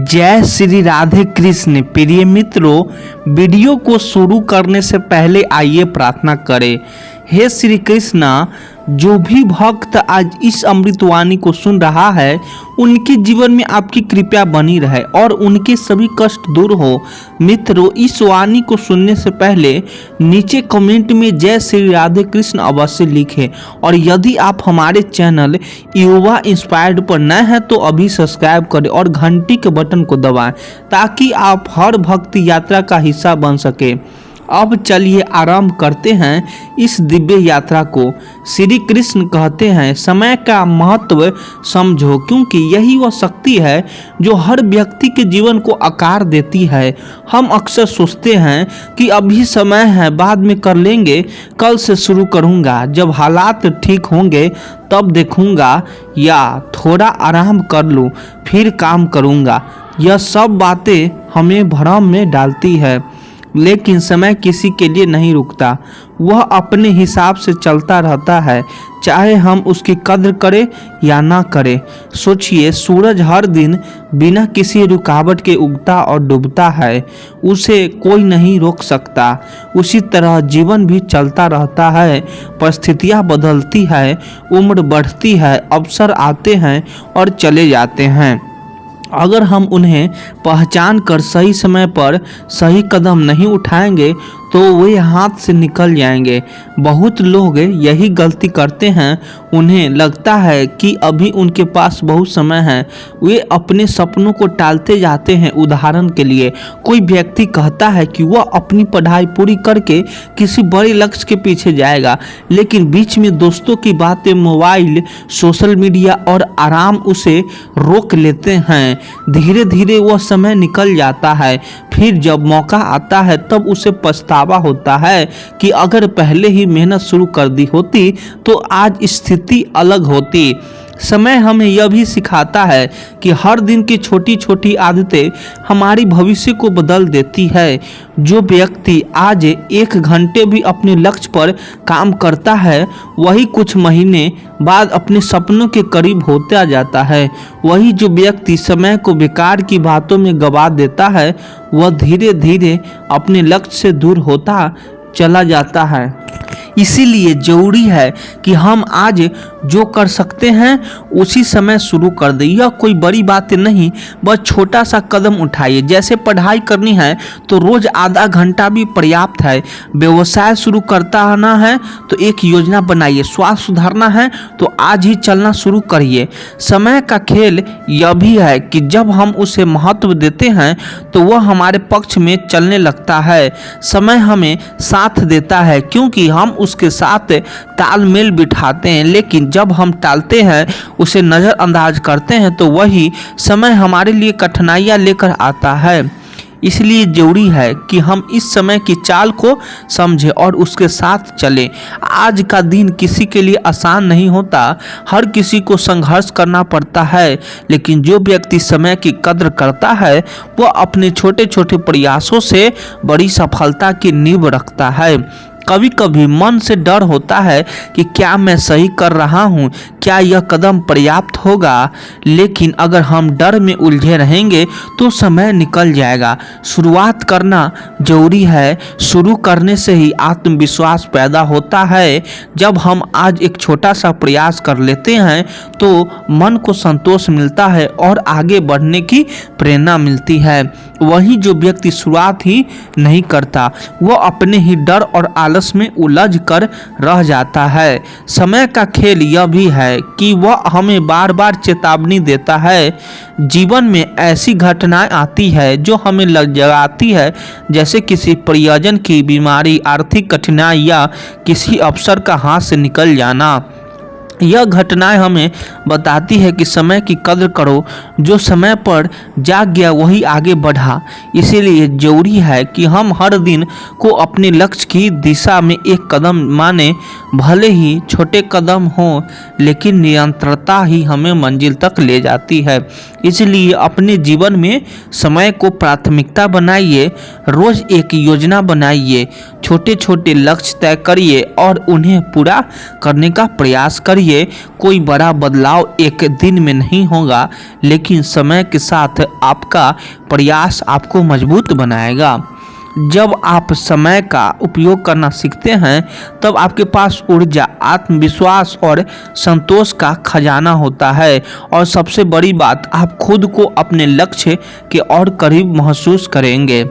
जय श्री राधे कृष्ण। प्रिय मित्रों, वीडियो को शुरू करने से पहले आइए प्रार्थना करें। हे श्री कृष्णा, जो भी भक्त आज इस अमृतवाणी को सुन रहा है उनके जीवन में आपकी कृपा बनी रहे और उनके सभी कष्ट दूर हो। मित्रों, इस वाणी को सुनने से पहले नीचे कमेंट में जय श्री राधे कृष्ण अवश्य लिखें और यदि आप हमारे चैनल युवा इंस्पायर्ड पर नए हैं तो अभी सब्सक्राइब करें और घंटी के बटन को दबाएं ताकि आप हर भक्ति यात्रा का हिस्सा बन सके। अब चलिए आरंभ करते हैं इस दिव्य यात्रा को। श्री कृष्ण कहते हैं, समय का महत्व समझो, क्योंकि यही वह शक्ति है जो हर व्यक्ति के जीवन को आकार देती है। हम अक्सर सोचते हैं कि अभी समय है, बाद में कर लेंगे, कल से शुरू करूँगा, जब हालात ठीक होंगे तब देखूँगा, या थोड़ा आराम कर लूँ फिर काम करूँगा। यह सब बातें हमें भ्रम में डालती है, लेकिन समय किसी के लिए नहीं रुकता। वह अपने हिसाब से चलता रहता है, चाहे हम उसकी कद्र करें या ना करें। सोचिए, सूरज हर दिन बिना किसी रुकावट के उगता और डूबता है, उसे कोई नहीं रोक सकता। उसी तरह जीवन भी चलता रहता है, परिस्थितियां बदलती है, उम्र बढ़ती है, अवसर आते हैं और चले जाते हैं। अगर हम उन्हें पहचान कर सही समय पर सही कदम नहीं उठाएंगे तो वे हाथ से निकल जाएंगे। बहुत लोग यही गलती करते हैं। उन्हें लगता है कि अभी उनके पास बहुत समय है, वे अपने सपनों को टालते जाते हैं। उदाहरण के लिए, कोई व्यक्ति कहता है कि वह अपनी पढ़ाई पूरी करके किसी बड़े लक्ष्य के पीछे जाएगा, लेकिन बीच में दोस्तों की बातें, मोबाइल, सोशल मीडिया और आराम उसे रोक लेते हैं। धीरे धीरे वह समय निकल जाता है। फिर जब मौका आता है तब उसे पछतावा होता है कि अगर पहले ही मेहनत शुरू कर दी होती तो आज स्थिति अलग होती। समय हमें यह भी सिखाता है कि हर दिन की छोटी छोटी आदतें हमारी भविष्य को बदल देती है। जो व्यक्ति आज 1 घंटे भी अपने लक्ष्य पर काम करता है, वही कुछ महीने बाद अपने सपनों के करीब होता जाता है। वही जो व्यक्ति समय को बेकार की बातों में गवा देता है, वह धीरे धीरे अपने लक्ष्य से दूर होता चला जाता है। इसीलिए जरूरी है कि हम आज जो कर सकते हैं उसी समय शुरू कर दें। यह कोई बड़ी बात नहीं, बस छोटा सा कदम उठाइए। जैसे पढ़ाई करनी है तो रोज आधा घंटा भी पर्याप्त है। व्यवसाय शुरू करना है तो एक योजना बनाइए। स्वास्थ्य सुधारना है तो आज ही चलना शुरू करिए। समय का खेल यह भी है कि जब हम उसे महत्व देते हैं तो वह हमारे पक्ष में चलने लगता है। समय हमें साथ देता है क्योंकि हम उसके साथ तालमेल बिठाते हैं, लेकिन जब हम टालते हैं, उसे नज़रअंदाज करते हैं तो वही समय हमारे लिए कठिनाइयाँ लेकर आता है। इसलिए जरूरी है कि हम इस समय की चाल को समझें और उसके साथ चलें। आज का दिन किसी के लिए आसान नहीं होता, हर किसी को संघर्ष करना पड़ता है, लेकिन जो व्यक्ति समय की कद्र करता है वह अपने छोटे छोटे प्रयासों से बड़ी सफलता की नींव रखता है। कभी कभी मन से डर होता है कि क्या मैं सही कर रहा हूँ, क्या यह कदम पर्याप्त होगा, लेकिन अगर हम डर में उलझे रहेंगे तो समय निकल जाएगा। शुरुआत करना जरूरी है। शुरू करने से ही आत्मविश्वास पैदा होता है। जब हम आज एक छोटा सा प्रयास कर लेते हैं तो मन को संतोष मिलता है और आगे बढ़ने की प्रेरणा मिलती है। वही जो व्यक्ति शुरुआत ही नहीं करता, वह अपने ही डर और आलस में उलझ कर रह जाता है। समय का खेल यह भी है कि वह हमें बार बार चेतावनी देता है। जीवन में ऐसी घटनाएं आती है जो हमें लग जगाती है, जैसे किसी परिजन की बीमारी, आर्थिक कठिनाई या किसी अवसर का हाथ से निकल जाना। यह घटनाएं हमें बताती है कि समय की कद्र करो। जो समय पर जाग गया वही आगे बढ़ा। इसीलिए जरूरी है कि हम हर दिन को अपने लक्ष्य की दिशा में एक कदम माने। भले ही छोटे कदम हों, लेकिन निरंतरता ही हमें मंजिल तक ले जाती है। इसलिए अपने जीवन में समय को प्राथमिकता बनाइए। रोज एक योजना बनाइए, छोटे छोटे लक्ष्य तय करिए और उन्हें पूरा करने का प्रयास करिए। लिए कोई बड़ा बदलाव एक दिन में नहीं होगा, लेकिन समय के साथ आपका प्रयास आपको मजबूत बनाएगा। जब आप समय का उपयोग करना सीखते हैं तब आपके पास ऊर्जा, आत्मविश्वास और संतोष का खजाना होता है, और सबसे बड़ी बात, आप खुद को अपने लक्ष्य के और करीब महसूस करेंगे।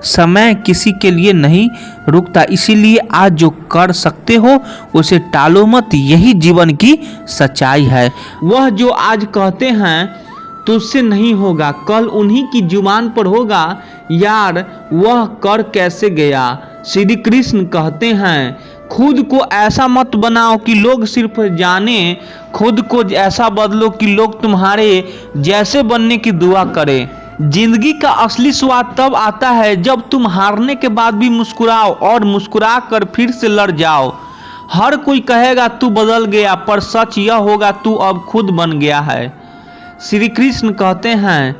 समय किसी के लिए नहीं रुकता, इसीलिए आज जो कर सकते हो उसे टालो मत। यही जीवन की सच्चाई है। वह जो आज कहते हैं तुझसे नहीं होगा, कल उन्हीं की जुबान पर होगा। यार वह कर कैसे गया। श्री कृष्ण कहते हैं खुद को ऐसा मत बनाओ कि लोग सिर्फ जाने, खुद को ऐसा बदलो कि लोग तुम्हारे जैसे बनने की दुआ करें। जिंदगी का असली स्वाद तब आता है जब तुम हारने के बाद भी मुस्कुराओ और मुस्कुरा कर फिर से लड़ जाओ। हर कोई कहेगा तू बदल गया, पर सच यह होगा तू अब खुद बन गया है। श्री कृष्ण कहते हैं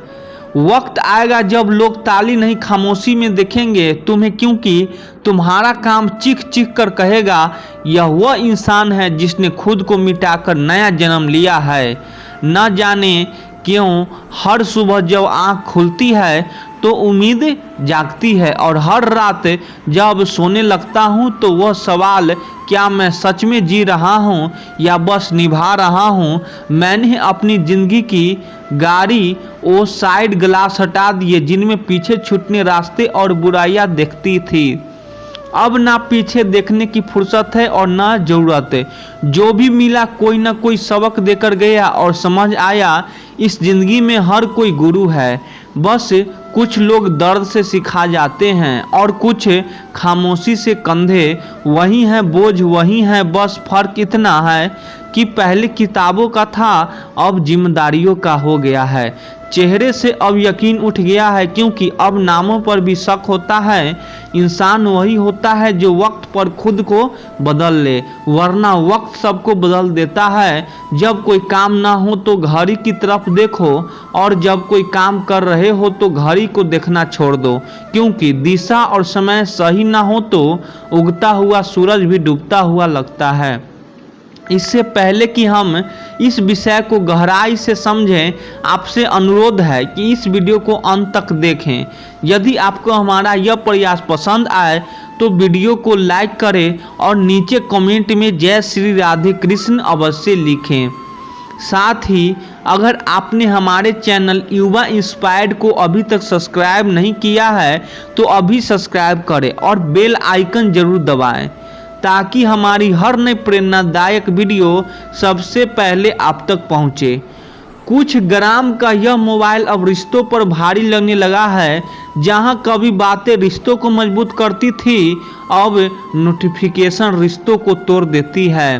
वक्त आएगा जब लोग ताली नहीं खामोशी में देखेंगे तुम्हें, क्योंकि तुम्हारा काम चीख चीख कर कहेगा यह वह इंसान है जिसने खुद को मिटाकर नया जन्म लिया है। न जाने क्यों हर सुबह जब आँख खुलती है तो उम्मीद जागती है, और हर रात जब सोने लगता हूँ तो वह सवाल, क्या मैं सच में जी रहा हूँ या बस निभा रहा हूँ। मैंने अपनी ज़िंदगी की गाड़ी वो साइड ग्लास हटा दिए जिनमें पीछे छूटने रास्ते और बुराइयाँ दिखती थी। अब ना पीछे देखने की फुर्सत है और ना ज़रूरत है। जो भी मिला कोई ना कोई सबक देकर गया, और समझ आया इस ज़िंदगी में हर कोई गुरु है। बस कुछ लोग दर्द से सिखा जाते हैं और कुछ खामोशी से कंधे वही हैं, बोझ वही हैं। बस फर्क इतना है कि पहले किताबों का था, अब जिम्मेदारियों का हो गया है। चेहरे से अब यकीन उठ गया है, क्योंकि अब नामों पर भी शक होता है। इंसान वही होता है जो वक्त पर खुद को बदल ले, वरना वक्त सबको बदल देता है। जब कोई काम ना हो तो घड़ी की तरफ देखो, और जब कोई काम कर रहे हो तो घड़ी को देखना छोड़ दो, क्योंकि दिशा और समय सही ना हो तो उगता हुआ सूरज भी डूबता हुआ लगता है। इससे पहले कि हम इस विषय को गहराई से समझें, आपसे अनुरोध है कि इस वीडियो को अंत तक देखें। यदि आपको हमारा यह प्रयास पसंद आए तो वीडियो को लाइक करें और नीचे कमेंट में जय श्री राधे कृष्ण अवश्य लिखें। साथ ही अगर आपने हमारे चैनल युवा इंस्पायर्ड को अभी तक सब्सक्राइब नहीं किया है तो अभी सब्सक्राइब करें और बेल आइकन जरूर दबाएं, ताकि हमारी हर नई प्रेरणादायक वीडियो सबसे पहले आप तक पहुंचे। कुछ ग्राम का यह मोबाइल अब रिश्तों पर भारी लगने लगा है। जहां कभी बातें रिश्तों को मजबूत करती थी, अब नोटिफिकेशन रिश्तों को तोड़ देती है।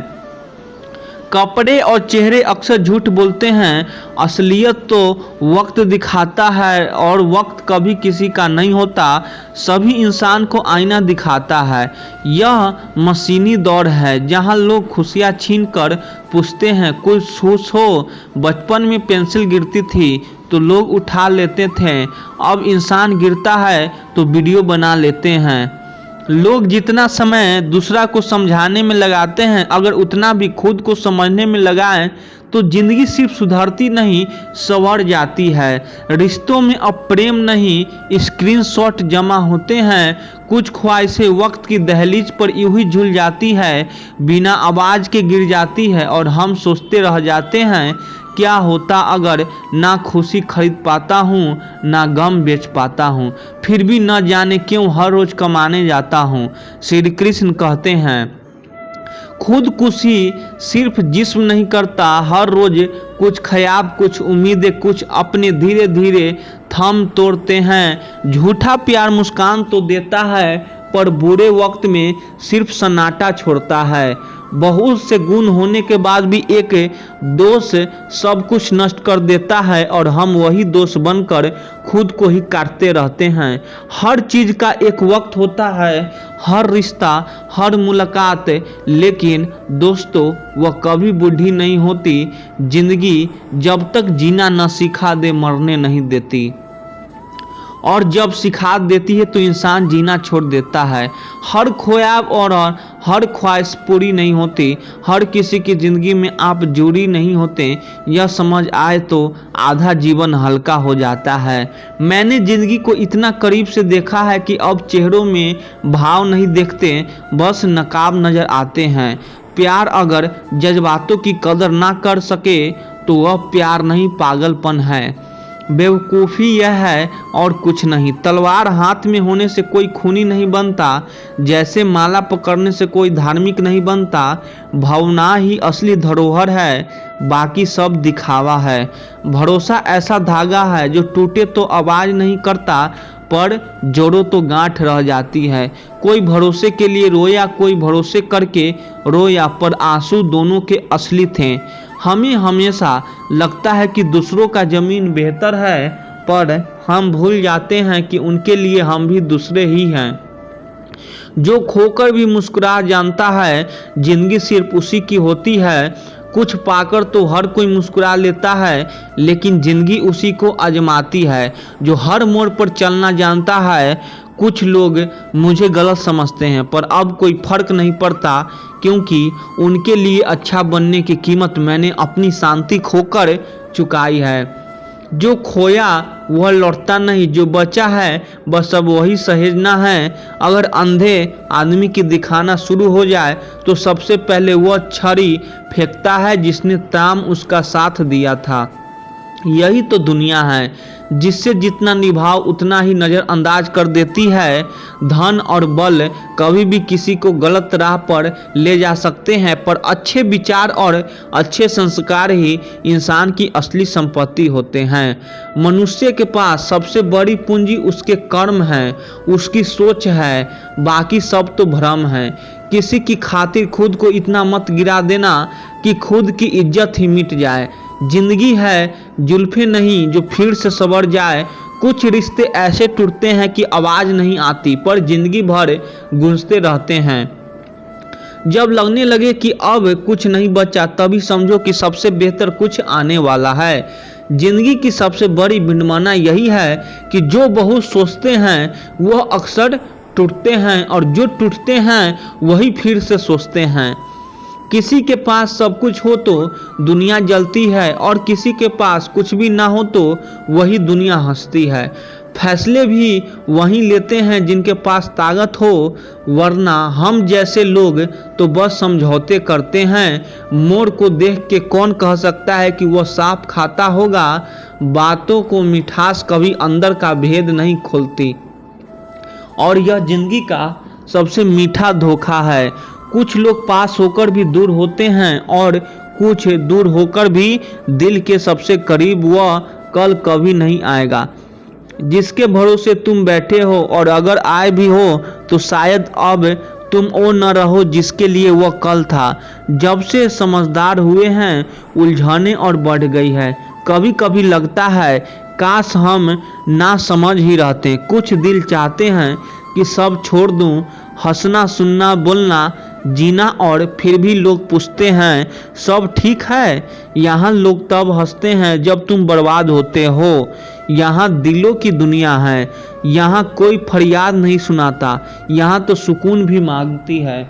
कपड़े और चेहरे अक्सर झूठ बोलते हैं, असलियत तो वक्त दिखाता है, और वक्त कभी किसी का नहीं होता, सभी इंसान को आईना दिखाता है। यह मशीनी दौर है जहां लोग खुशियां छीन कर पूछते हैं कुछ खुश हो। बचपन में पेंसिल गिरती थी तो लोग उठा लेते थे, अब इंसान गिरता है तो वीडियो बना लेते हैं। लोग जितना समय दूसरा को समझाने में लगाते हैं, अगर उतना भी खुद को समझने में लगाएं तो जिंदगी सिर्फ सुधरती नहीं संवर जाती है। रिश्तों में अब प्रेम नहीं स्क्रीनशॉट जमा होते हैं। कुछ ख्वाहिशें वक्त की दहलीज पर यूं ही झूल जाती है, बिना आवाज़ के गिर जाती है, और हम सोचते रह जाते हैं क्या होता अगर ना खुशी खरीद पाता हूँ ना गम बेच पाता हूँ, फिर भी न जाने क्यों हर रोज कमाने जाता हूँ। श्री कृष्ण कहते हैं खुदकुशी सिर्फ जिस्म नहीं करता, हर रोज कुछ ख्याब, कुछ उम्मीदें, कुछ अपने धीरे धीरे थम तोड़ते हैं। झूठा प्यार मुस्कान तो देता है, पर बुरे वक्त में सिर्फ सन्नाटा छोड़ता है। बहुत से गुण होने के बाद भी एक दोष सब कुछ नष्ट कर देता है, और हम वही दोष बनकर खुद को ही काटते रहते हैं। हर चीज़ का एक वक्त होता है, हर रिश्ता, हर मुलाकात, लेकिन दोस्तों वह कभी बूढ़ी नहीं होती। जिंदगी जब तक जीना न सिखा दे मरने नहीं देती, और जब सिखा देती है तो इंसान जीना छोड़ देता है। हर ख्वाब और हर ख्वाहिश पूरी नहीं होती, हर किसी की ज़िंदगी में आप जुड़ी नहीं होते। यह समझ आए तो आधा जीवन हल्का हो जाता है। मैंने ज़िंदगी को इतना करीब से देखा है कि अब चेहरों में भाव नहीं देखते, बस नकाब नज़र आते हैं। प्यार अगर जज्बातों की कदर ना कर सके तो वह प्यार नहीं, पागलपन है। बेवकूफ़ी यह है और कुछ नहीं। तलवार हाथ में होने से कोई खूनी नहीं बनता, जैसे माला पकड़ने से कोई धार्मिक नहीं बनता। भावना ही असली धरोहर है, बाकी सब दिखावा है। भरोसा ऐसा धागा है जो टूटे तो आवाज़ नहीं करता, पर जोड़ो तो गांठ रह जाती है। कोई भरोसे के लिए रोया, कोई भरोसे करके रोया, पर आंसू दोनों के असली थे। हमें हमेशा लगता है कि दूसरों का ज़मीन बेहतर है, पर हम भूल जाते हैं कि उनके लिए हम भी दूसरे ही हैं। जो खोकर भी मुस्कुरा जानता है जिंदगी सिर्फ उसी की होती है। कुछ पाकर तो हर कोई मुस्कुरा लेता है, लेकिन जिंदगी उसी को आजमाती है जो हर मोड़ पर चलना जानता है। कुछ लोग मुझे गलत समझते हैं, पर अब कोई फर्क नहीं पड़ता, क्योंकि उनके लिए अच्छा बनने की कीमत मैंने अपनी शांति खोकर चुकाई है। जो खोया वह लौटता नहीं, जो बचा है बस अब वही सहेजना है। अगर अंधे आदमी की दिखाना शुरू हो जाए तो सबसे पहले वह छड़ी फेंकता है जिसने ताम उसका साथ दिया था। यही तो दुनिया है, जिससे जितना निभाव उतना ही नज़रअंदाज कर देती है। धन और बल कभी भी किसी को गलत राह पर ले जा सकते हैं, पर अच्छे विचार और अच्छे संस्कार ही इंसान की असली संपत्ति होते हैं। मनुष्य के पास सबसे बड़ी पूंजी उसके कर्म है, उसकी सोच है, बाकी सब तो भ्रम है। किसी की खातिर खुद को इतना मत गिरा देना कि खुद की इज्जत ही मिट जाए। जिंदगी है जुल्फे नहीं जो फिर से संवर जाए। कुछ रिश्ते ऐसे टूटते हैं कि आवाज़ नहीं आती, पर जिंदगी भर गूंजते रहते हैं। जब लगने लगे कि अब कुछ नहीं बचा, तभी समझो कि सबसे बेहतर कुछ आने वाला है। जिंदगी की सबसे बड़ी विडंबना यही है कि जो बहुत सोचते हैं वह अक्सर टूटते हैं, और जो टूटते हैं वही फिर से सोचते हैं। किसी के पास सब कुछ हो तो दुनिया जलती है, और किसी के पास कुछ भी ना हो तो वही दुनिया हंसती है। फैसले भी वही लेते हैं जिनके पास ताकत हो, वरना हम जैसे लोग तो बस समझौते करते हैं। मोर को देख के कौन कह सकता है कि वह सांप खाता होगा। बातों को मिठास कभी अंदर का भेद नहीं खोलती, और यह जिंदगी का सबसे मीठा धोखा है। कुछ लोग पास होकर भी दूर होते हैं, और कुछ दूर होकर भी दिल के सबसे करीब वह कल कभी नहीं आएगा जिसके भरोसे तुम बैठे हो, और अगर आए भी हो तो शायद अब तुम वो न रहो जिसके लिए वह कल था। जब से समझदार हुए हैं उलझने और बढ़ गई है। कभी कभी लगता है काश हम ना समझ ही रहते। कुछ दिल चाहते हैं कि सब छोड़ दूं, हंसना सुनना बोलना जीना, और फिर भी लोग पूछते हैं सब ठीक है। यहाँ लोग तब हंसते हैं जब तुम बर्बाद होते हो। यहाँ दिलों की दुनिया है, यहाँ कोई फरियाद नहीं सुनाता, यहाँ तो सुकून भी मांगती है।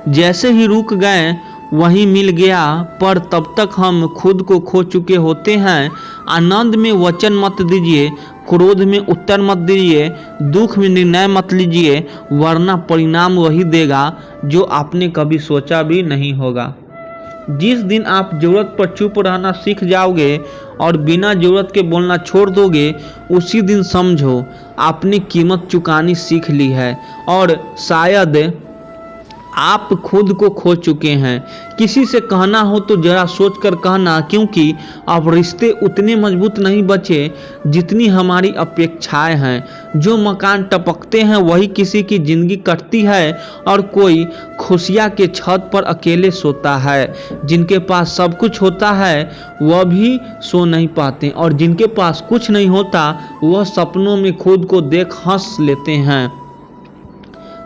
जैसे ही रुक गए वहीं मिल गया, पर तब तक हम खुद को खो चुके होते हैं। आनंद में वचन मत दीजिए, क्रोध में उत्तर मत दीजिए, दुख में निर्णय मत लीजिए, वरना परिणाम वही देगा जो आपने कभी सोचा भी नहीं होगा। जिस दिन आप जरूरत पर चुप रहना सीख जाओगे और बिना जरूरत के बोलना छोड़ दोगे, उसी दिन समझो आपने कीमत चुकानी सीख ली है, और शायद आप खुद को खो चुके हैं। किसी से कहना हो तो जरा सोचकर कहना, क्योंकि अब रिश्ते उतने मजबूत नहीं बचे जितनी हमारी अपेक्षाएं हैं। जो मकान टपकते हैं वही किसी की जिंदगी कटती है, और कोई खुशियाँ के छत पर अकेले सोता है। जिनके पास सब कुछ होता है वह भी सो नहीं पाते, और जिनके पास कुछ नहीं होता वह सपनों में खुद को देख हंस लेते हैं।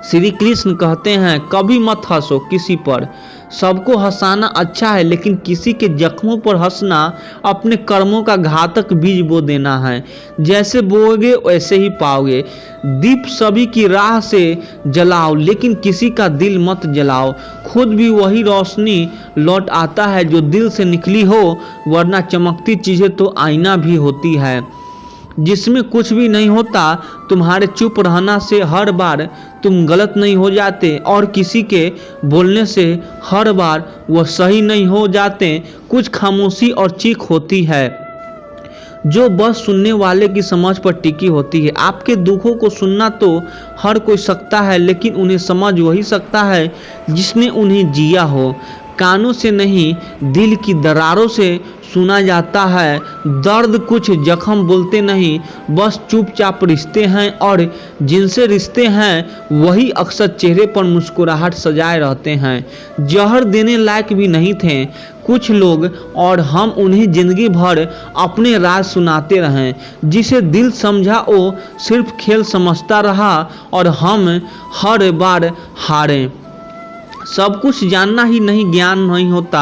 श्री कृष्ण कहते हैं कभी मत हंसो किसी पर, सबको हंसाना अच्छा है, लेकिन किसी के जख्मों पर हंसना अपने कर्मों का घातक बीज बो देना है। जैसे बोओगे वैसे ही पाओगे। दीप सभी की राह से जलाओ, लेकिन किसी का दिल मत जलाओ। खुद भी वही रोशनी लौट आता है जो दिल से निकली हो, वरना चमकती चीजें तो आईना भी होती है जिसमें कुछ भी नहीं होता। तुम्हारे चुप रहना से हर बार तुम गलत नहीं हो जाते, और किसी के बोलने से हर बार वह सही नहीं हो जाते। कुछ खामोशी और चीख होती है जो बस सुनने वाले की समझ पर टिकी होती है। आपके दुखों को सुनना तो हर कोई सकता है, लेकिन उन्हें समझ वही सकता है जिसने उन्हें जिया हो। कानों से नहीं, दिल की दरारों से सुना जाता है दर्द। कुछ जख्म बोलते नहीं, बस चुपचाप रिश्ते हैं, और जिनसे रिश्ते हैं वही अक्सर चेहरे पर मुस्कुराहट सजाए रहते हैं। जहर देने लायक भी नहीं थे कुछ लोग, और हम उन्हें जिंदगी भर अपने राज सुनाते रहें। जिसे दिल समझा वो सिर्फ खेल समझता रहा, और हम हर बार हारे। सब कुछ जानना ही नहीं ज्ञान नहीं होता।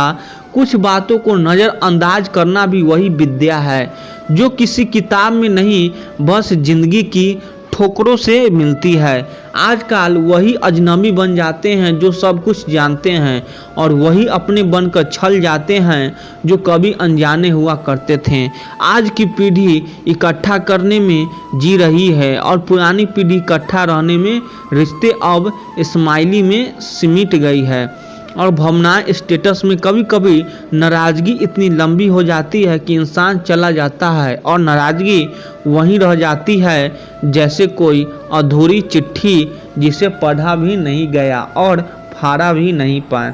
कुछ बातों को नज़रअंदाज करना भी वही विद्या है जो किसी किताब में नहीं, बस जिंदगी की ठोकरों से मिलती है। आजकल वही अजनबी बन जाते हैं जो सब कुछ जानते हैं, और वही अपने बनकर छल जाते हैं जो कभी अनजाने हुआ करते थे। आज की पीढ़ी इकट्ठा करने में जी रही है, और पुरानी पीढ़ी इकट्ठा रहने में। रिश्ते अब स्माइली में सिमट गई है, और भावनाएं स्टेटस में। कभी कभी नाराज़गी इतनी लंबी हो जाती है कि इंसान चला जाता है, और नाराज़गी वहीं रह जाती है जैसे कोई अधूरी चिट्ठी जिसे पढ़ा भी नहीं गया और फाड़ा भी नहीं पाए।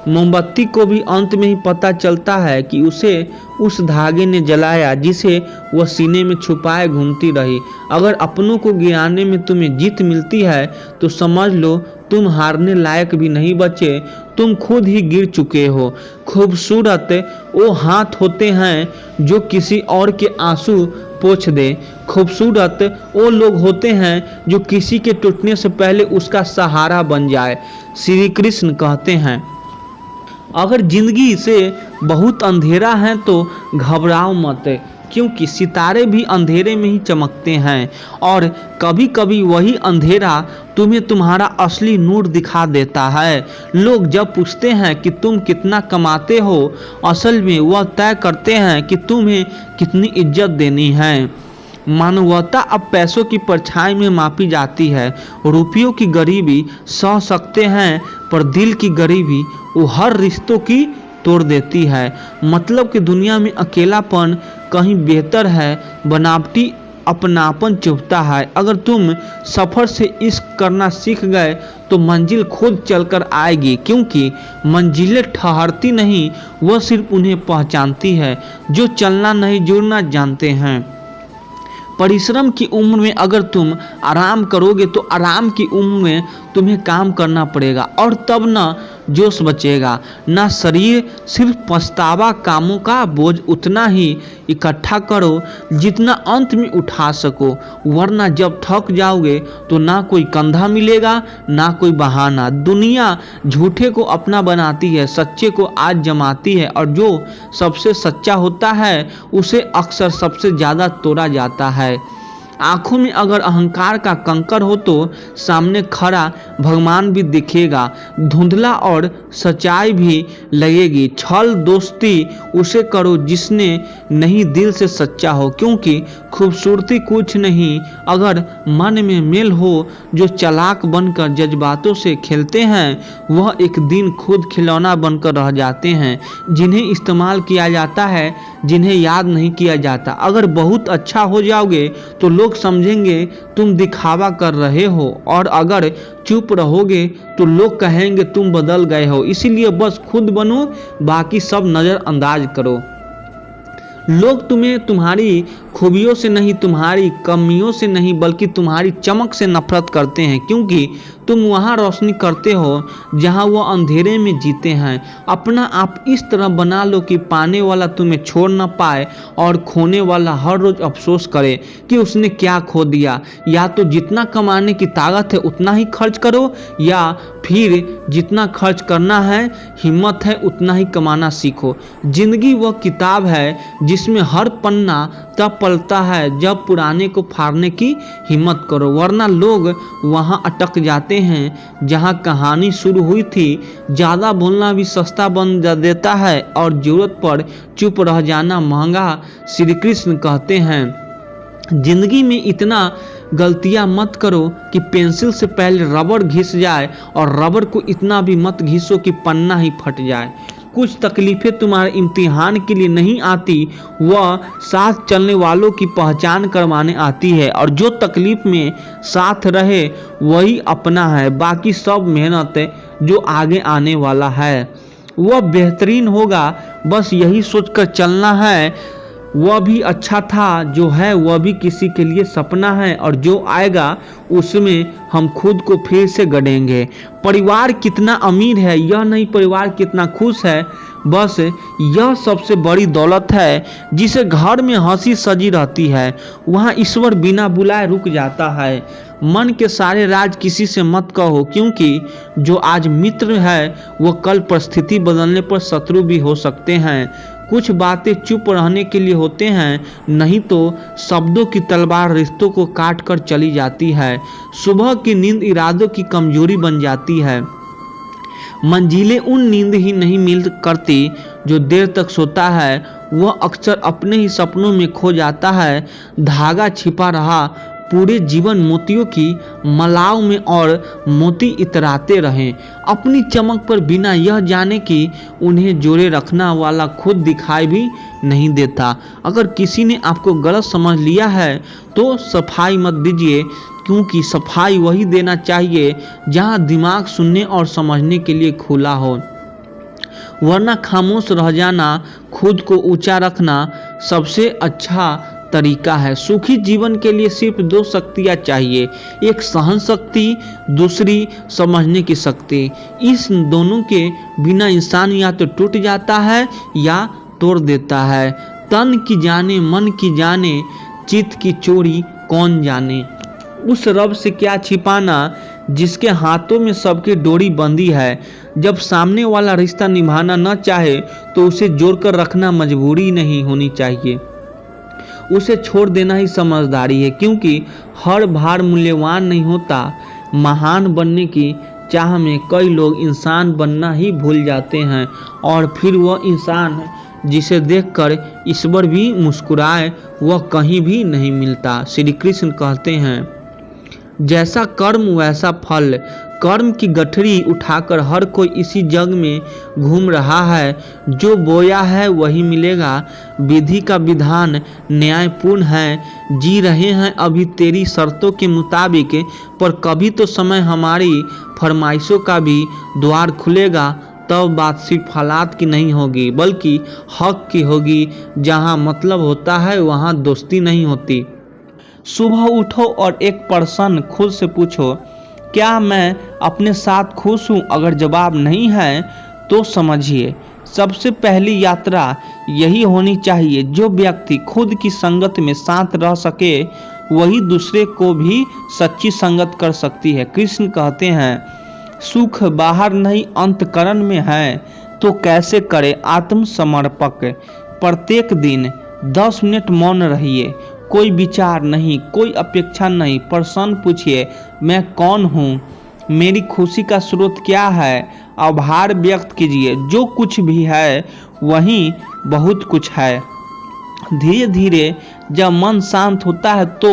मोमबत्ती को भी अंत में ही पता चलता है कि उसे उस धागे ने जलाया जिसे वह सीने में छुपाए घूमती रही। अगर अपनों को गिराने में तुम्हें जीत मिलती है तो समझ लो तुम हारने लायक भी नहीं बचे, तुम खुद ही गिर चुके हो। खूबसूरत वो हाथ होते हैं जो किसी और के आंसू पोंछ दे। खूबसूरत वो लोग होते हैं जो किसी के टूटने से पहले उसका सहारा बन जाए। श्री कृष्ण कहते हैं, अगर जिंदगी से बहुत अंधेरा है तो घबराओ मत, क्योंकि सितारे भी अंधेरे में ही चमकते हैं, और कभी कभी वही अंधेरा तुम्हें तुम्हारा असली नूर दिखा देता है। लोग जब पूछते हैं कि तुम कितना कमाते हो, असल में वह तय करते हैं कि तुम्हें कितनी इज्जत देनी है। मानवता अब पैसों की परछाई में मापी जाती है। रुपयों की गरीबी सह सकते हैं, पर दिल की गरीबी वो हर रिश्तों की तोड़ देती है। मतलब कि दुनिया में अकेलापन कहीं बेहतर है, बनावटी अपनापन चुभता है। अगर तुम सफ़र से इश्क करना सीख गए तो मंजिल खुद चलकर आएगी, क्योंकि मंजिलें ठहरती नहीं, वह सिर्फ उन्हें पहचानती है जो चलना नहीं जुड़ना जानते हैं। परिश्रम की उम्र में अगर तुम आराम करोगे तो आराम की उम्र में तुम्हें काम करना पड़ेगा, और तब ना जोश बचेगा ना शरीर। सिर्फ पछतावा। कामों का बोझ उतना ही इकट्ठा करो जितना अंत में उठा सको, वरना जब थक जाओगे तो ना कोई कंधा मिलेगा ना कोई बहाना। दुनिया झूठे को अपना बनाती है, सच्चे को आज जमाती है, और जो सबसे सच्चा होता है उसे अक्सर सबसे ज़्यादा तोड़ा जाता है। आंखों में अगर अहंकार का कंकर हो तो सामने खड़ा भगवान भी दिखेगा, धुंधला और सच्चाई भी लगेगी। छल दोस्ती उसे करो जिसने नहीं दिल से सच्चा हो, क्योंकि खूबसूरती कुछ नहीं अगर मन में मेल हो। जो चालाक बनकर जज्बातों से खेलते हैं वह एक दिन खुद खिलौना बनकर रह जाते हैं, जिन्हें इस्तेमाल किया जाता है, जिन्हें याद नहीं किया जाता। अगर बहुत अच्छा हो जाओगे तो लोग समझेंगे तुम दिखावा कर रहे हो, और अगर चुप रहोगे तो लोग कहेंगे तुम बदल गए हो। इसीलिए बस खुद बनो, बाकी सब नज़रअंदाज करो। लोग तुम्हें तुम्हारी खूबियों से नहीं, तुम्हारी कमियों से नहीं, बल्कि तुम्हारी चमक से नफरत करते हैं, क्योंकि तुम वहाँ रोशनी करते हो जहाँ वो अंधेरे में जीते हैं। अपना आप इस तरह बना लो कि पाने वाला तुम्हें छोड़ न पाए और खोने वाला हर रोज अफसोस करे कि उसने क्या खो दिया। या तो जितना कमाने की ताकत है उतना ही खर्च करो, या फिर जितना खर्च करना है, हिम्मत है उतना ही कमाना सीखो। जिंदगी वह किताब है जिसमें हर पन्ना तब पलता है जब पुराने को फाड़ने की हिम्मत करो, वरना लोग वहां अटक जाते हैं जहां कहानी शुरू हुई थी। ज़्यादा बोलना भी सस्ता बन देता है और जरूरत पर चुप रह जाना महंगा। श्री कृष्ण कहते हैं, जिंदगी में इतना गलतियां मत करो कि पेंसिल से पहले रबड़ घिस जाए, और रबड़ को इतना भी मत घिसो कि पन्ना ही फट जाए। कुछ तकलीफें तुम्हारे इम्तिहान के लिए नहीं आती, वह साथ चलने वालों की पहचान करवाने आती है, और जो तकलीफ में साथ रहे वही अपना है। बाकी सब मेहनत जो आगे आने वाला है वह बेहतरीन होगा। बस यही सोचकर चलना है, वह भी अच्छा था जो है वह भी किसी के लिए सपना है, और जो आएगा उसमें हम खुद को फिर से गढ़ेंगे। परिवार कितना अमीर है यह नहीं, परिवार कितना खुश है, बस यह सबसे बड़ी दौलत है। जिसे घर में हंसी सजी रहती है वहाँ ईश्वर बिना बुलाए रुक जाता है। मन के सारे राज किसी से मत कहो, क्योंकि जो आज मित्र है वह कल परिस्थिति बदलने पर शत्रु भी हो सकते हैं। कुछ बातें चुप रहने के लिए होते हैं, नहीं तो शब्दों की तलवार रिश्तों को काट कर चली जाती है। सुबह की नींद इरादों की कमजोरी बन जाती है। मंजिलें उन नींद ही नहीं मिल करती जो देर तक सोता है, वह अक्सर अपने ही सपनों में खो जाता है। धागा छिपा रहा पूरे जीवन मोतियों की मलाव में, और मोती इतराते रहें अपनी चमक पर बिना यह जाने कि उन्हें जोड़े रखना वाला खुद दिखाई भी नहीं देता। अगर किसी ने आपको गलत समझ लिया है तो सफाई मत दीजिए, क्योंकि सफाई वही देना चाहिए जहां दिमाग सुनने और समझने के लिए खुला हो, वरना खामोश रह जाना, खुद को ऊंचा रखना सबसे अच्छा तरीका है। सुखी जीवन के लिए सिर्फ दो शक्तियाँ चाहिए, एक सहन शक्ति, दूसरी समझने की शक्ति। इस दोनों के बिना इंसान या तो टूट जाता है या तोड़ देता है। तन की जाने मन की जाने, चित्त की चोरी कौन जाने। उस रब से क्या छिपाना जिसके हाथों में सबकी डोरी बंधी है। जब सामने वाला रिश्ता निभाना न चाहे तो उसे जोड़कर रखना मजबूरी नहीं होनी चाहिए, उसे छोड़ देना ही समझदारी है। क्योंकि हर भार मूल्यवान नहीं होता। महान बनने की चाह में कई लोग इंसान बनना ही भूल जाते हैं, और फिर वह इंसान जिसे देखकर ईश्वर भी मुस्कुराए वह कहीं भी नहीं मिलता। श्री कृष्ण कहते हैं, जैसा कर्म वैसा फल। कर्म की गठरी उठाकर हर कोई इसी जग में घूम रहा है। जो बोया है वही मिलेगा। विधि का विधान न्यायपूर्ण है। जी रहे हैं अभी तेरी शर्तों के मुताबिक, पर कभी तो समय हमारी फरमाइशों का भी द्वार खुलेगा। तब बात सिर्फ हालात की नहीं होगी बल्कि हक की होगी। जहाँ मतलब होता है वहाँ दोस्ती नहीं होती। सुबह उठो और एक प्रश्न खुद से पूछो, क्या मैं अपने साथ खुश हूँ? अगर जवाब नहीं है तो समझिए सबसे पहली यात्रा यही होनी चाहिए। जो व्यक्ति खुद की संगत में शांत रह सके वही दूसरे को भी सच्ची संगत कर सकती है। कृष्ण कहते हैं, सुख बाहर नहीं अंतकरण में है तो कैसे करे आत्मसमर्पक। प्रत्येक दिन 10 मिनट मौन रहिए। कोई विचार नहीं, कोई अपेक्षा नहीं। प्रश्न पूछिए, मैं कौन हूँ? मेरी खुशी का स्रोत क्या है? आभार व्यक्त कीजिए। जो कुछ भी है वही बहुत कुछ है। धीरे धीरे जब मन शांत होता है तो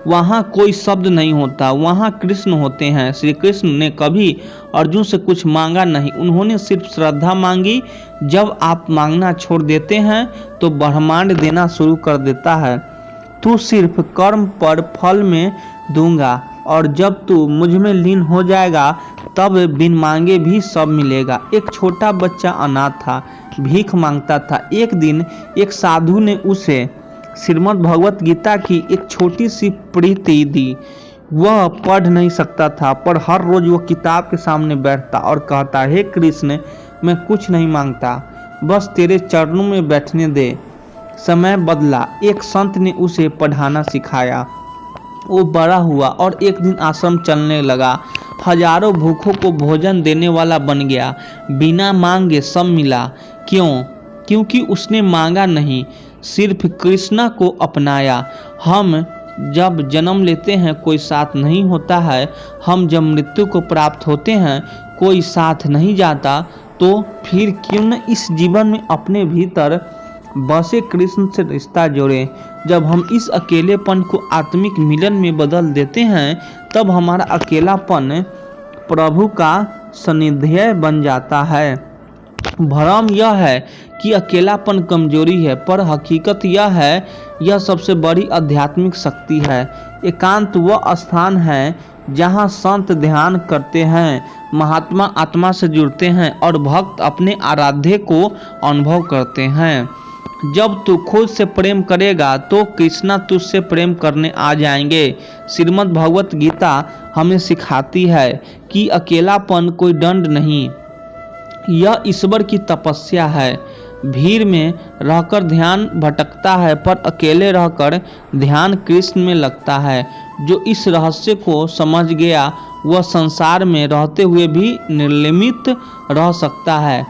वहाँ कोई शब्द नहीं होता, वहाँ कृष्ण होते हैं। श्री कृष्ण ने कभी अर्जुन से कुछ मांगा नहीं, उन्होंने सिर्फ श्रद्धा मांगी। जब आप मांगना छोड़ देते हैं तो ब्रह्मांड देना शुरू कर देता है। तू सिर्फ कर्म पर फल में दूंगा, और जब तू मुझ में लीन हो जाएगा तब बिन मांगे भी सब मिलेगा। एक छोटा बच्चा अनाथ था, भीख मांगता था। एक दिन एक साधु ने उसे श्रीमद् भगवत गीता की एक छोटी सी प्रति दी। वह पढ़ नहीं सकता था, पर हर रोज वो किताब के सामने बैठता और कहता, हे कृष्ण, मैं कुछ नहीं मांगता, बस तेरे चरणों में बैठने दे। समय बदला, एक संत ने उसे पढ़ाना सिखाया। वो बड़ा हुआ और एक दिन आश्रम चलने लगा। हजारों भूखों को भोजन देने वाला बन गया। बिना मांगे सब मिला। क्यों? क्योंकि उसने मांगा नहीं, सिर्फ कृष्णा को अपनाया। हम जब जन्म लेते हैं कोई साथ नहीं होता है, हम जब मृत्यु को प्राप्त होते हैं कोई साथ नहीं जाता, तो फिर क्यों न इस जीवन में अपने भीतर बसे कृष्ण से रिश्ता जोड़ें। जब हम इस अकेलेपन को आत्मिक मिलन में बदल देते हैं, तब हमारा अकेलापन प्रभु का सानिध्य बन जाता है। भ्रम यह है कि अकेलापन कमजोरी है, पर हकीकत यह है, यह सबसे बड़ी आध्यात्मिक शक्ति है। एकांत वह स्थान है जहाँ संत ध्यान करते हैं, महात्मा आत्मा से जुड़ते हैं और भक्त अपने आराध्य को अनुभव करते हैं। जब तू खुद से प्रेम करेगा तो कृष्णा तुझसे प्रेम करने आ जाएंगे। श्रीमद् भगवत गीता हमें सिखाती है कि अकेलापन कोई दंड नहीं, यह ईश्वर की तपस्या है। भीड़ में रहकर ध्यान भटकता है, पर अकेले रहकर ध्यान कृष्ण में लगता है। जो इस रहस्य को समझ गया वह संसार में रहते हुए भी निर्लिमित रह सकता है।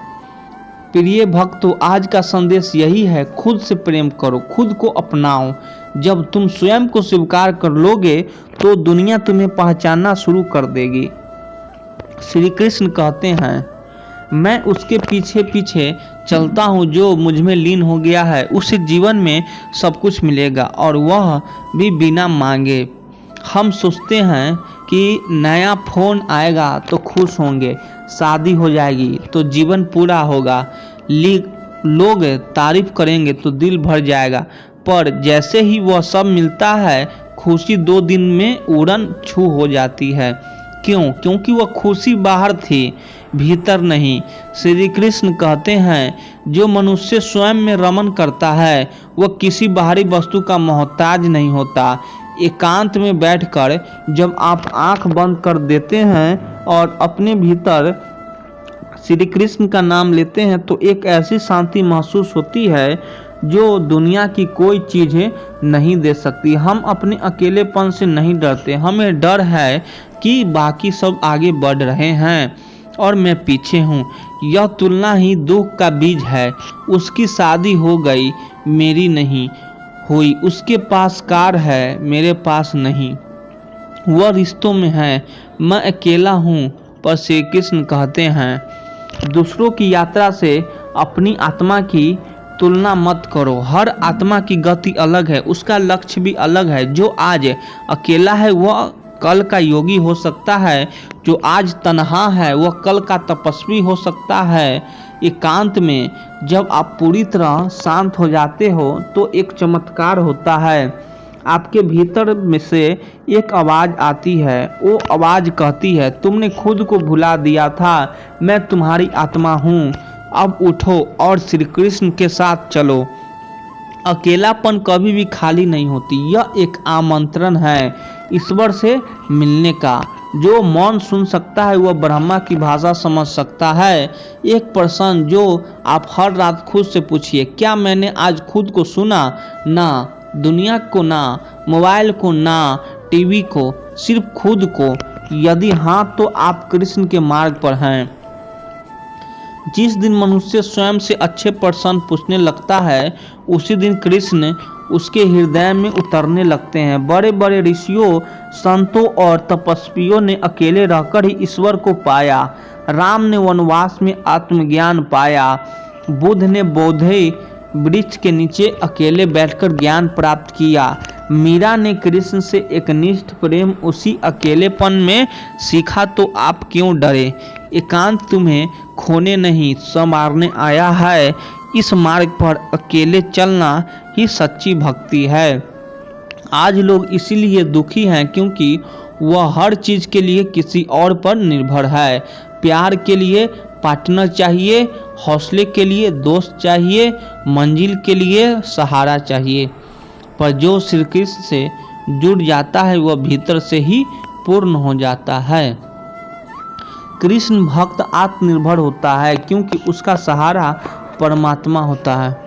प्रिय भक्तों, आज का संदेश यही है, खुद से प्रेम करो, खुद को अपनाओ। जब तुम स्वयं को स्वीकार कर लोगे तो दुनिया तुम्हें पहचानना शुरू कर देगी। श्री कृष्ण कहते हैं, मैं उसके पीछे पीछे चलता हूँ जो मुझ में लीन हो गया है, उसे जीवन में सब कुछ मिलेगा और वह भी बिना मांगे। हम सोचते हैं कि नया फोन आएगा तो खुश होंगे, शादी हो जाएगी तो जीवन पूरा होगा, लोग तारीफ करेंगे तो दिल भर जाएगा, पर जैसे ही वह सब मिलता है खुशी 2 दिन में उड़न छू हो जाती है। क्यों? क्योंकि वह खुशी बाहर थी, भीतर नहीं। श्री कृष्ण कहते हैं, जो मनुष्य स्वयं में रमन करता है वह किसी बाहरी वस्तु का मोहताज नहीं होता। एकांत में बैठकर जब आप आंख बंद कर देते हैं और अपने भीतर श्री कृष्ण का नाम लेते हैं तो एक ऐसी शांति महसूस होती है जो दुनिया की कोई चीज़ नहीं दे सकती। हम अपने अकेलेपन से नहीं डरते, हमें डर है कि बाकी सब आगे बढ़ रहे हैं और मैं पीछे हूँ। यह तुलना ही दुख का बीज है। उसकी शादी हो गई, मेरी नहीं हुई, उसके पास कार है, मेरे पास नहीं। वह रिश्तों में है, मैं अकेला हूँ। पर श्री कृष्ण कहते हैं, दूसरों की यात्रा से अपनी आत्मा की तुलना मत करो। हर आत्मा की गति अलग है, उसका लक्ष्य भी अलग है। जो आज अकेला है वह कल का योगी हो सकता है, जो आज तन्हा है वह कल का तपस्वी हो सकता है। एकांत में जब आप पूरी तरह शांत हो जाते हो तो एक चमत्कार होता है। आपके भीतर में से एक आवाज़ आती है। वो आवाज़ कहती है, तुमने खुद को भुला दिया था, मैं तुम्हारी आत्मा हूँ, अब उठो और श्री कृष्ण के साथ चलो। अकेलापन कभी भी खाली नहीं होती, यह एक आमंत्रण है ईश्वर से मिलने का। जो मौन सुन सकता है वह ब्रह्मा की भाषा समझ सकता है। एक प्रश्न जो आप हर रात खुद से पूछिए, क्या मैंने आज खुद को सुना? ना दुनिया को, ना मोबाइल को, ना टीवी को, सिर्फ खुद को। यदि हाँ तो आप कृष्ण के मार्ग पर हैं। जिस दिन मनुष्य स्वयं से अच्छे प्रश्न पूछने लगता है उसी दिन कृष्ण उसके हृदय में उतरने लगते हैं। बड़े बड़े ऋषियों, संतों और तपस्वियों ने अकेले रहकर ही ईश्वर को पाया। राम ने वनवास में आत्मज्ञान पाया। बुद्ध ने बोधि वृक्ष के नीचे अकेले बैठकर ज्ञान प्राप्त किया। मीरा ने कृष्ण से एकनिष्ठ प्रेम उसी अकेलेपन में सीखा। तो आप क्यों डरे? एकांत तुम्हें खोने नहीं संवारने आया है। इस मार्ग पर अकेले चलना ही सच्ची भक्ति है। आज लोग इसीलिए दुखी हैं क्योंकि वह हर चीज़ के लिए किसी और पर निर्भर है। प्यार के लिए पार्टनर चाहिए, हौसले के लिए दोस्त चाहिए, मंजिल के लिए सहारा चाहिए। पर जो श्री कृष्ण से जुड़ जाता है वह भीतर से ही पूर्ण हो जाता है। कृष्ण भक्त आत्मनिर्भर होता है क्योंकि उसका सहारा परमात्मा होता है।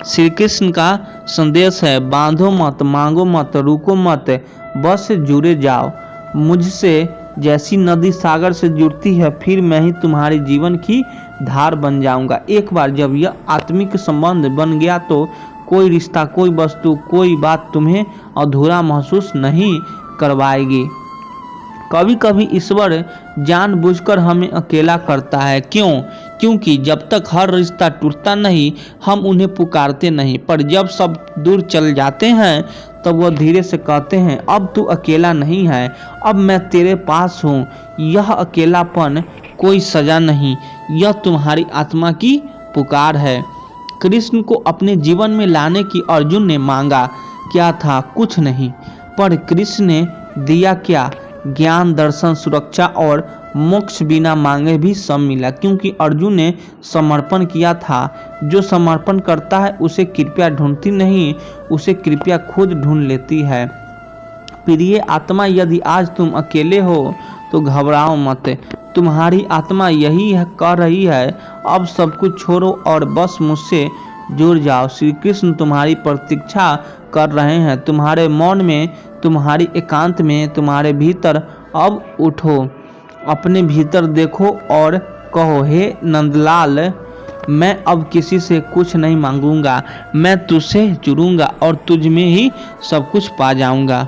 श्री कृष्ण का संदेश है, बांधो मत, मांगो मत, रुको मत, बस जुड़े जाओ। मुझसे जैसी नदी सागर से जुड़ती है, फिर मैं ही तुम्हारे जीवन की धार बन जाऊंगा। एक बार जब यह आत्मिक संबंध बन गया तो कोई रिश्ता, कोई वस्तु, कोई बात तुम्हें अधूरा महसूस नहीं करवाएगी। कभी कभी ईश्वर जानबूझकर हमें अकेला करता है। क्यों? क्योंकि जब तक हर रिश्ता टूटता नहीं, हम उन्हें पुकारते नहीं। पर जब सब दूर चल जाते हैं तब वह धीरे से कहते हैं, अब तू अकेला नहीं है, अब मैं तेरे पास हूँ। यह अकेलापन कोई सजा नहीं, यह तुम्हारी आत्मा की पुकार है। कृष्ण को अपने जीवन में लाने की अर्जुन ने मांगा क्या था? कुछ नहीं। पर कृष्ण ने दिया क्या? ज्ञान, दर्शन, सुरक्षा और मोक्ष। बिना मांगे भी सब मिला, क्योंकि अर्जुन ने समर्पण किया था। जो समर्पण करता है उसे कृपया ढूंढती नहीं, उसे कृपया खुद ढूंढ लेती है। प्रिय आत्मा, यदि आज तुम अकेले हो तो घबराओ मत। तुम्हारी आत्मा यही कह रही है, अब सब कुछ छोड़ो और बस मुझसे जुड़ जाओ। श्री कृष्ण तुम्हारी प्रतीक्षा कर रहे हैं, तुम्हारे मौन में, तुम्हारी एकांत में, तुम्हारे भीतर। अब उठो, अपने भीतर देखो और कहो, हे नंदलाल, मैं अब किसी से कुछ नहीं मांगूंगा, मैं तुझसे जुड़ूंगा और तुझ में ही सब कुछ पा जाऊंगा।